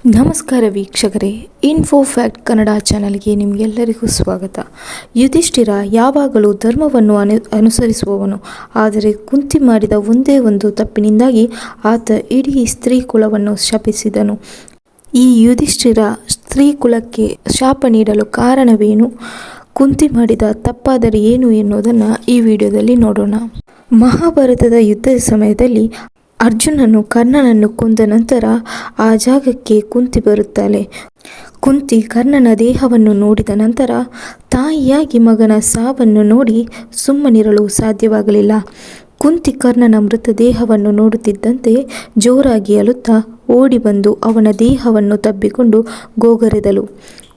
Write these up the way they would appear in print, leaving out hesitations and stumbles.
ನಮಸ್ಕಾರ ವೀಕ್ಷಕರೇ, info fact Kannada ಚಾನಲ್ಗೆ ನಿಮಗೆಲ್ಲರಿಗೂ ಸ್ವಾಗತ. ಯುಧಿಷ್ಠಿರ ಯಾವಾಗಲೂ ಧರ್ಮವನ್ನು ಅನುಸರಿಸುವವನು. ಆದರೆ ಕುಂತಿ ಮಾಡಿದ ಒಂದೇ ಒಂದು ತಪ್ಪಿನಿಂದಾಗಿ ಆತ ಇಡೀ ಸ್ತ್ರೀ ಕುಲವನ್ನು ಶಪಿಸಿದನು. ಈ ಯುಧಿಷ್ಠಿರ ಸ್ತ್ರೀ ಕುಲಕ್ಕೆ ಶಾಪ ನೀಡಲು ಕಾರಣವೇನು, ಕುಂತಿ ಮಾಡಿದ ತಪ್ಪಾದರೆ ಏನು ಎನ್ನುವುದನ್ನು ಈ ವಿಡಿಯೋದಲ್ಲಿ ನೋಡೋಣ. ಮಹಾಭಾರತದ ಯುದ್ಧದ ಸಮಯದಲ್ಲಿ ಅರ್ಜುನನು ಕರ್ಣನನ್ನು ಕೊಂದ ನಂತರ ಆ ಜಾಗಕ್ಕೆ ಕುಂತಿ ಬರುತ್ತಾಳೆ. ಕುಂತಿ ಕರ್ಣನ ದೇಹವನ್ನು ನೋಡಿದ ನಂತರ ತಾಯಿಯಾಗಿ ಮಗನ ಸಾವನ್ನು ನೋಡಿ ಸುಮ್ಮನಿರಲು ಸಾಧ್ಯವಾಗಲಿಲ್ಲ. ಕುಂತಿ ಕರ್ಣನ ಮೃತದೇಹವನ್ನು ನೋಡುತ್ತಿದ್ದಂತೆ ಜೋರಾಗಿ ಅಳುತ್ತಾ ಓಡಿ ಬಂದು ಅವನ ದೇಹವನ್ನು ತಬ್ಬಿಕೊಂಡು ಗೋಗರೆದಳು.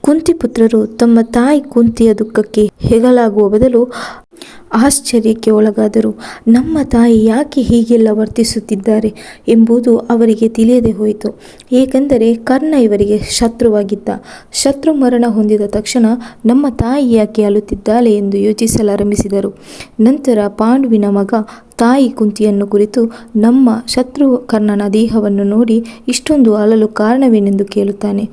ಕುಂತಿಪುತ್ರರು ತಮ್ಮ ತಾಯಿ ಕುಂತಿಯ ದುಃಖಕ್ಕೆ ಹೆಗಲಾಗುವ ಬದಲು ಆಶ್ಚರ್ಯಕ್ಕೆ ಒಳಗಾದರು. ನಮ್ಮ ತಾಯಿ ಯಾಕೆ ಹೀಗೆಲ್ಲ ವರ್ತಿಸುತ್ತಿದ್ದಾರೆ ಎಂಬುದು ಅವರಿಗೆ ತಿಳಿಯದೆ ಹೋಯಿತು. ಏಕೆಂದರೆ ಕರ್ಣ ಇವರಿಗೆ ಶತ್ರುವಾಗಿದ್ದ. ಶತ್ರು ಮರಣ ಹೊಂದಿದ ತಕ್ಷಣ ನಮ್ಮ ತಾಯಿ ಯಾಕೆ ಅಳುತ್ತಿದ್ದಾಳೆ ಎಂದು ಯೋಚಿಸಲಾರಂಭಿಸಿದರು. ನಂತರ ಪಾಂಡುವಿನ ಮಗ ತಾಯಿ ಕುಂತಿಯನ್ನು ಕುರಿತು, ನಮ್ಮ ಶತ್ರು ಕರ್ಣನ ದೇಹವನ್ನು ನೋಡಿ ಇಷ್ಟೊಂದು ಅಳಲು ಕಾರಣವೇನೆಂದು ಕೇಳುತ್ತಾನೆ.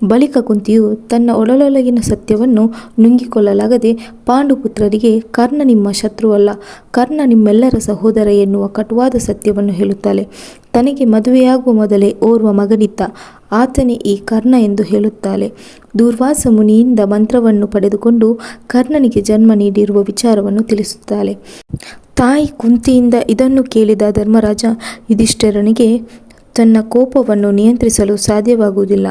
ಬಳಿಕ ಕುಂತಿಯು ತನ್ನ ಒಳಲೊಳಗಿನ ಸತ್ಯವನ್ನು ನುಂಗಿಕೊಳ್ಳಲಾಗದೆ ಪಾಂಡುಪುತ್ರರಿಗೆ ಕರ್ಣ ನಿಮ್ಮ ಶತ್ರುವಲ್ಲ, ಕರ್ಣ ನಿಮ್ಮೆಲ್ಲರ ಸಹೋದರ ಎನ್ನುವ ಕಟುವಾದ ಸತ್ಯವನ್ನು ಹೇಳುತ್ತಾಳೆ. ತನಗೆ ಮದುವೆಯಾಗುವ ಮೊದಲೇ ಓರ್ವ ಮಗನಿದ್ದ, ಆತನೇ ಈ ಕರ್ಣ ಎಂದು ಹೇಳುತ್ತಾಳೆ. ದೂರ್ವಾಸ ಮುನಿಯಿಂದ ಮಂತ್ರವನ್ನು ಪಡೆದುಕೊಂಡು ಕರ್ಣನಿಗೆ ಜನ್ಮ ನೀಡಿರುವ ವಿಚಾರವನ್ನು ತಿಳಿಸುತ್ತಾಳೆ. ತಾಯಿ ಕುಂತಿಯಿಂದ ಇದನ್ನು ಕೇಳಿದ ಧರ್ಮರಾಜ ಯುಧಿಷ್ಠಿರನಿಗೆ ತನ್ನ ಕೋಪವನ್ನು ನಿಯಂತ್ರಿಸಲು ಸಾಧ್ಯವಾಗುವುದಿಲ್ಲ.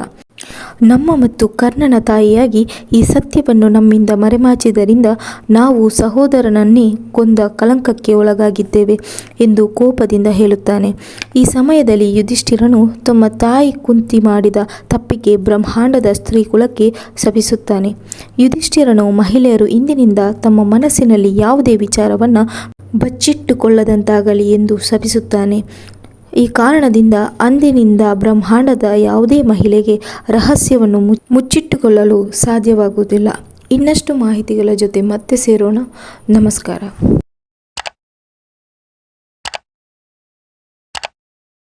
ನಮ್ಮ ಮತ್ತು ಕರ್ಣನ ತಾಯಿಯಾಗಿ ಈ ಸತ್ಯವನ್ನು ನಮ್ಮಿಂದ ಮರೆಮಾಚಿದ್ದರಿಂದ ನಾವು ಸಹೋದರನನ್ನೇ ಕೊಂದ ಕಳಂಕಕ್ಕೆ ಒಳಗಾಗಿದ್ದೇವೆ ಎಂದು ಕೋಪದಿಂದ ಹೇಳುತ್ತಾನೆ. ಈ ಸಮಯದಲ್ಲಿ ಯುಧಿಷ್ಠಿರನು ತಮ್ಮ ತಾಯಿ ಕುಂತಿ ಮಾಡಿದ ತಪ್ಪಿಗೆ ಬ್ರಹ್ಮಾಂಡದ ಸ್ತ್ರೀ ಕುಲಕ್ಕೆ ಶಪಿಸುತ್ತಾನೆ. ಯುಧಿಷ್ಠಿರನು ಮಹಿಳೆಯರು ಇಂದಿನಿಂದ ತಮ್ಮ ಮನಸ್ಸಿನಲ್ಲಿ ಯಾವುದೇ ವಿಚಾರವನ್ನು ಬಚ್ಚಿಟ್ಟುಕೊಳ್ಳದಂತಾಗಲಿ ಎಂದು ಶಪಿಸುತ್ತಾನೆ. ಈ ಕಾರಣದಿಂದ ಅಂದಿನಿಂದ ಬ್ರಹ್ಮಾಂಡದ ಯಾವುದೇ ಮಹಿಳೆಗೆ ರಹಸ್ಯವನ್ನು ಮುಚ್ಚಿಟ್ಟುಕೊಳ್ಳಲು ಸಾಧ್ಯವಾಗುವುದಿಲ್ಲ. ಇನ್ನಷ್ಟು ಮಾಹಿತಿಗಳ ಜೊತೆ ಮತ್ತೆ ಸೇರೋಣ. ನಮಸ್ಕಾರ.